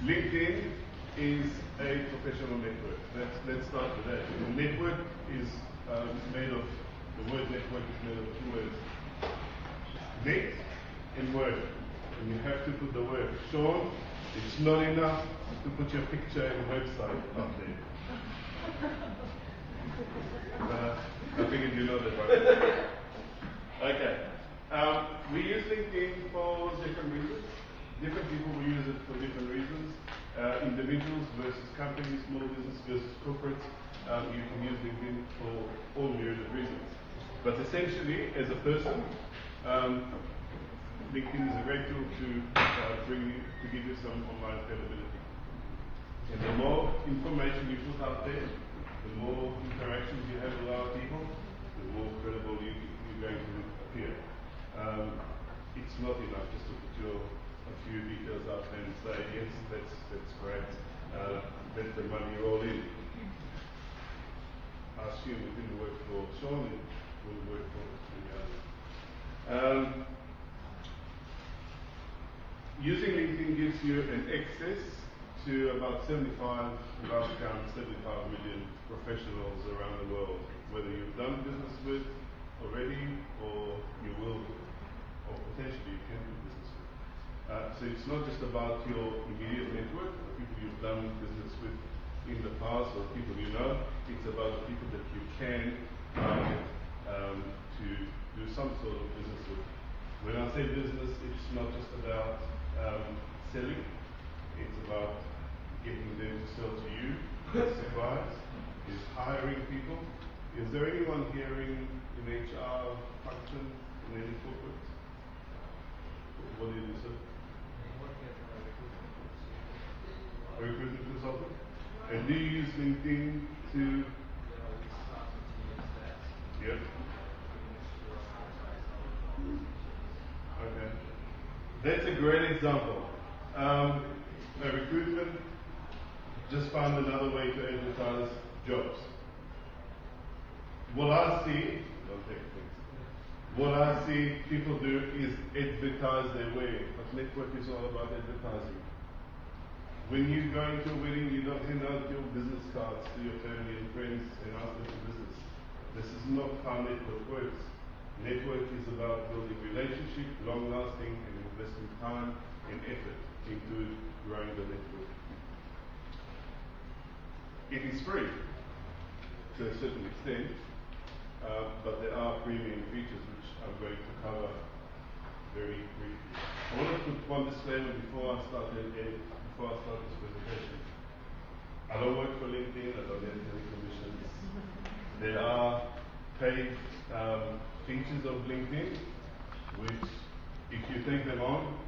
LinkedIn is a professional network. Let's start with that. The network is made of, the word network is made of two words. Net and word. And you have to put the word. Sean, it's not enough to put your picture and website up there. I figured you know that, right? Okay. We use LinkedIn for different reasons. Different people will use it for different reasons. Individuals versus companies, small business versus corporates. You can use LinkedIn for all myriad of reasons. But essentially, as a person, LinkedIn is a great tool to give you some online credibility. And the more information you put out there, the more interactions you have with other people, the more credible you're going to appear. It's not enough just to put a few details up and say, yes, that's correct, let the money roll in. I assume it didn't work for Sean, it will work for the others. Using LinkedIn gives you an access to about 75 million professionals around the world, whether you've done business with already or you will, or potentially you can do business with. So it's not just about your immediate network, the people you've done business with in the past or people you know, it's about the people that you can target to do some sort of business with. When I say business, it's not just about selling, it's about getting them to sell to you as suppliers, is hiring people. Is there anyone here in HR function in any corporate? What do you do, sir? A recruitment consultant? And do you use LinkedIn to? Yep. Okay. That's a great example. A recruitment just found another way to advertise jobs. What I see people do is advertise their way, but network is all about advertising. When you go into a wedding, you don't hand out your business cards to your family and friends and ask them for business. This is not how network works. Network is about building relationship, long lasting, and investing time and effort into growing the network. It is free to a certain extent, but there are premium features which I'm going to cover very briefly. I want to put one disclaimer before I start this presentation. I don't work for LinkedIn, I don't get any commissions. There are paid features of LinkedIn, which if you take them on,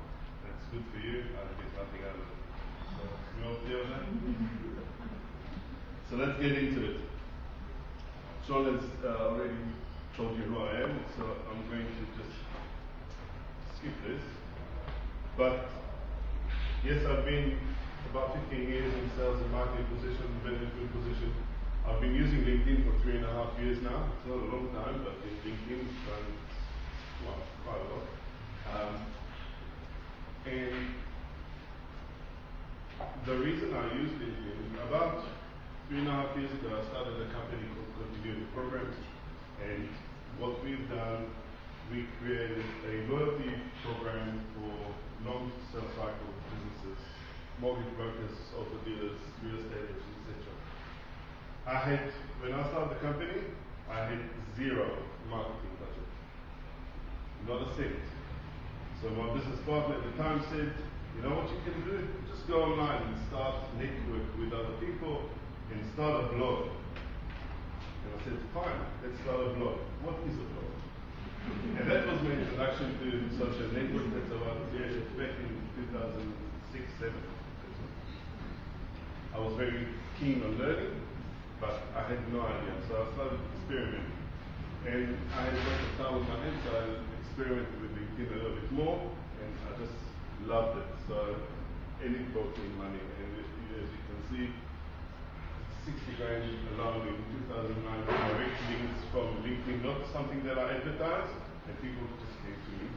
that's good for you, I get nothing out of it. So, you all clear on that? So let's get into it. Sean has already told you who I am, so I'm going to just skip this. But yes, I've been about 15 years in sales and marketing position, management position. I've been using LinkedIn for 3.5 years now. It's not a long time, but in LinkedIn it's done quite a lot. And the reason I use LinkedIn, about 3.5 years ago, I started a company called Continuity Programs, and what we've done, we created a loyalty program for long sales cycle businesses, mortgage brokers, auto dealers, real estate agents, etc. When I started the company, I had zero marketing budget, not a cent. So my business partner at the time said, you know what you can do? Just go online and start network with other people and start a blog. And I said, fine, let's start a blog. What is a blog? And that was my introduction to social network that's about created back in 2006-07. I was very keen on learning, but I had no idea. So I started experimenting. And I had a lot of time on my hands, so I experimented with LinkedIn a little bit more, and I just loved it. So, and it brought me money. And as you can see, 60 grand alone in 2009 direct links from LinkedIn, not something that I advertised, and people just came to me.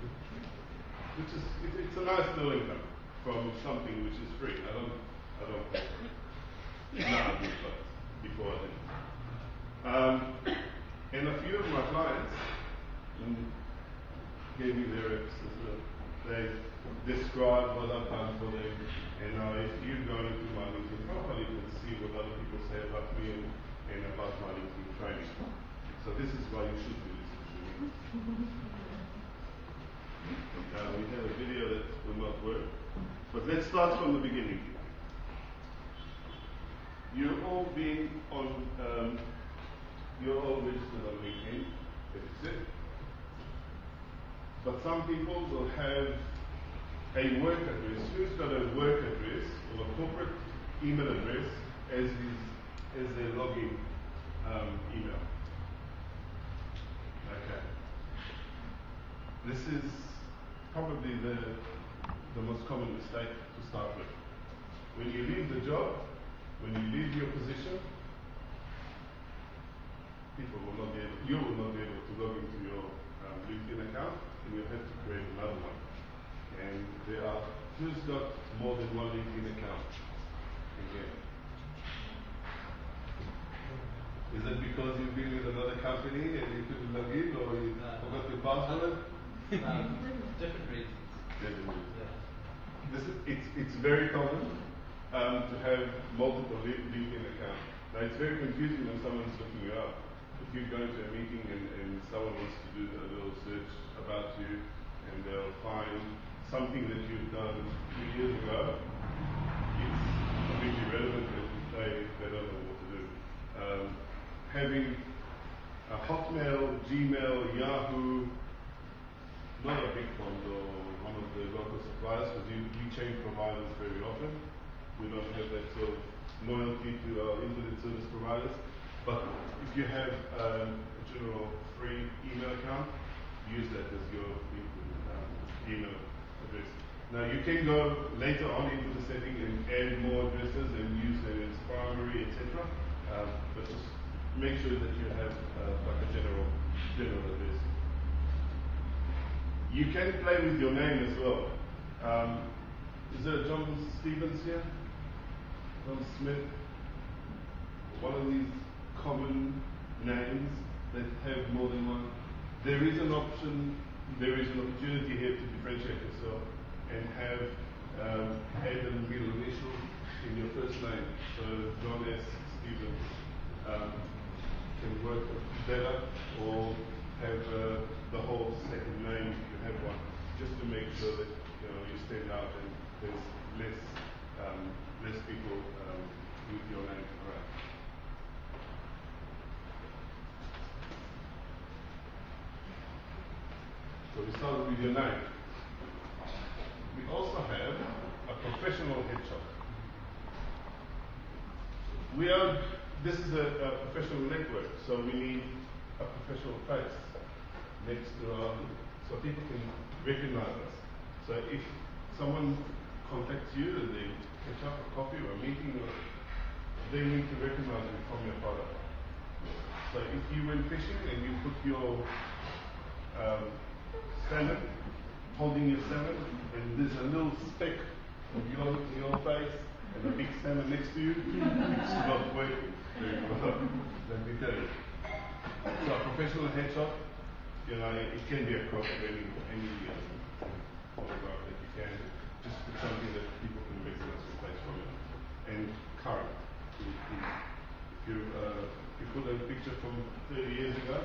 Which is, it's a nice little income from something which is free. people say about me and about my LinkedIn training. So this is why you should be listening to me. We have a video that will not work, but let's start from the beginning. You're all you're all registered on LinkedIn, that's it. But some people will have a work address. Who's got a work address or a corporate email address as their login email? Okay. This is probably the most common mistake to start with. When you leave the job, when you leave your position, you will not be able to log into your LinkedIn account, and you'll have to create another one. And who's got more than one LinkedIn account in here? Is it because you've been with another company and you couldn't log in, or you forgot your password? Different reasons. Different reasons. Yeah. It's very common to have multiple LinkedIn accounts. Now it's very confusing when someone's looking you up. If you go into a meeting and someone wants to do a little search about you, and they'll find something that you've done 2 years ago, it's completely irrelevant, and they don't know what to do. Having a Hotmail, Gmail, Yahoo, not a big one or one of the local suppliers, because we change providers very often. We don't have that sort of loyalty to our internet service providers. But if you have a general free email account, use that as your email address. Now you can go later on into the setting and add more addresses and use that as primary, etc. But just make sure that you have like a general address. You can play with your name as well. Is there a John Stevens here? John Smith? One of these common names that have more than one. There is an opportunity here to differentiate yourself and have add a middle initial in your first name. So John S. Stevens can work better, or have the whole second name if you have one, just to make sure that you stand out and there's less people with your name around. So we started with your name. We also have a professional headshot. This is a professional network, so we need a professional face next to so people can recognize us. So if someone contacts you and they catch up a coffee or a meeting, they need to recognize you from your product. So if you went fishing and you put your salmon, holding your salmon, and there's a little speck of your face and a big salmon next to you, it's not working very well, let me tell you. So a professional headshot, it can be a crop of any photograph that you can. Just put something that people can recognize your face from it. And current. If you put a picture from 30 years ago,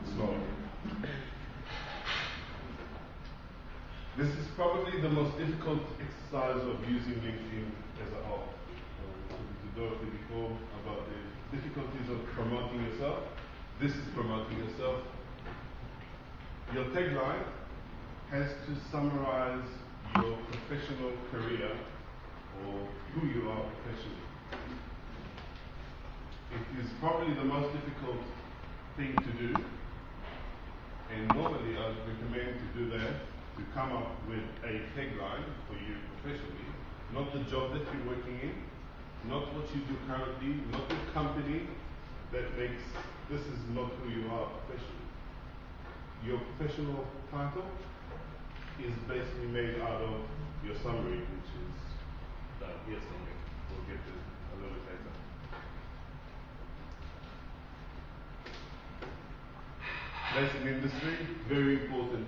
it's not. This is probably the most difficult exercise of using LinkedIn as a whole. To Dorothy before about the difficulties of promoting yourself. This is promoting yourself. Your tagline has to summarize your professional career or who you are professionally. It is probably the most difficult thing to do, and normally I would recommend to do that, to come up with a tagline for you professionally, not the job that you're working in, not what you do currently, not the company this is not who you are professionally. Your professional title is basically made out of your summary, which is here somewhere. We'll get to a little bit later. Basic industry, very important.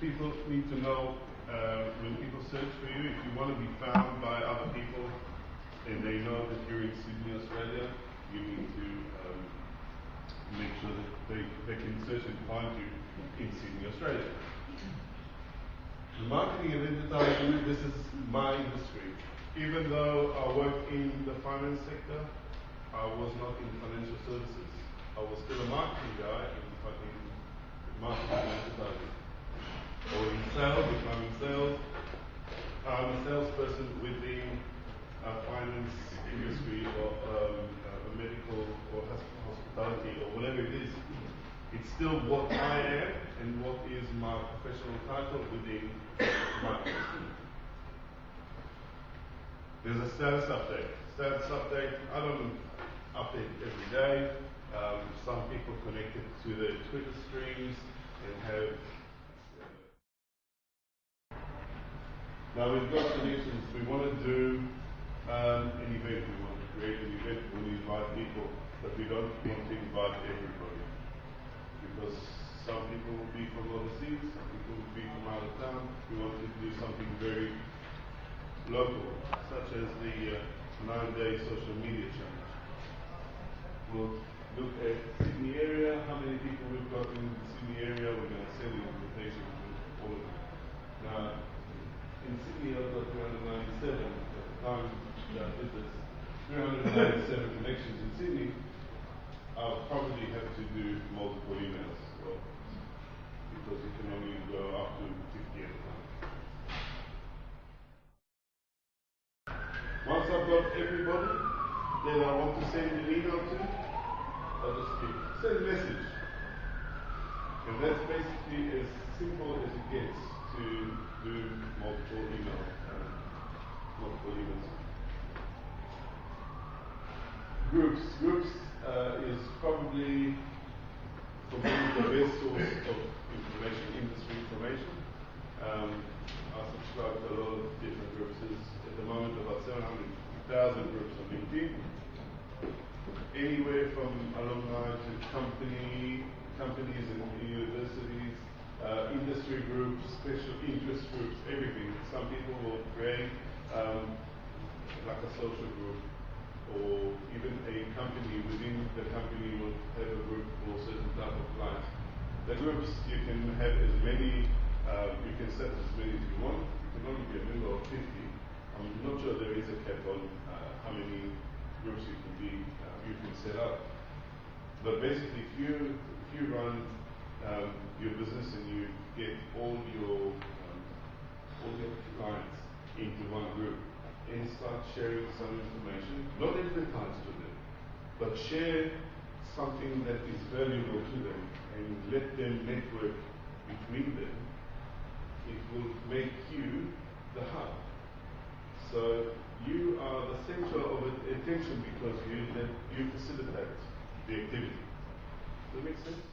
People need to know when people search for you, if you want to be found by other people and they know that beginning to make sure that they can search and find you in Sydney, Australia. Marketing and advertising, this is my industry. Even though I work in the finance sector, I was not in financial services. I was still a marketing guy in marketing and advertising. Or in sales, if I'm in sales, I'm a salesperson within a finance industry or a medical or hospitality or whatever it is. It's still what I am and what is my professional title within marketing. There's a status update. Status update, I don't update every day. Some people connect it to their Twitter streams and have. Now we've got solutions. We want to do an event. We want to create an event. We want to invite people, but we don't want to invite everybody. Because some people will be from overseas, some people will be from out of town. We want to do something very local, such as the 9-day social media challenge. We'll look at Sydney area, how many people we've got in the Sydney area. We're going to send an invitation to all of them. Now, in Sydney, I've got 397. At the time that I did this, 397 connections in Sydney. I'll probably have to do multiple emails as well, because you can only go up to 50 at a time. Once I've got everybody, then I want to send an email to, I'll just click send message. And that's basically as simple as it gets to do multiple emails. Groups is probably for me the best source of information, industry information. I subscribe to a lot of different groups. There's at the moment about 700,000 groups on LinkedIn. Anywhere from alumni to companies and universities, industry groups, special interest groups, everything. Some people will create like a social group, or even a company within the company will have a group for a certain type of clients. The groups, you can have as many, you can set as many as you want. You can only be a member of 50. I'm not sure there is a cap on how many groups you can set up. But basically, if you run your business and you get all your clients into one group and start sharing some information, not advertise to them, but share something that is valuable to them and let them network between them, it will make you the hub. So you are the center of attention because you facilitate the activity. Does that make sense?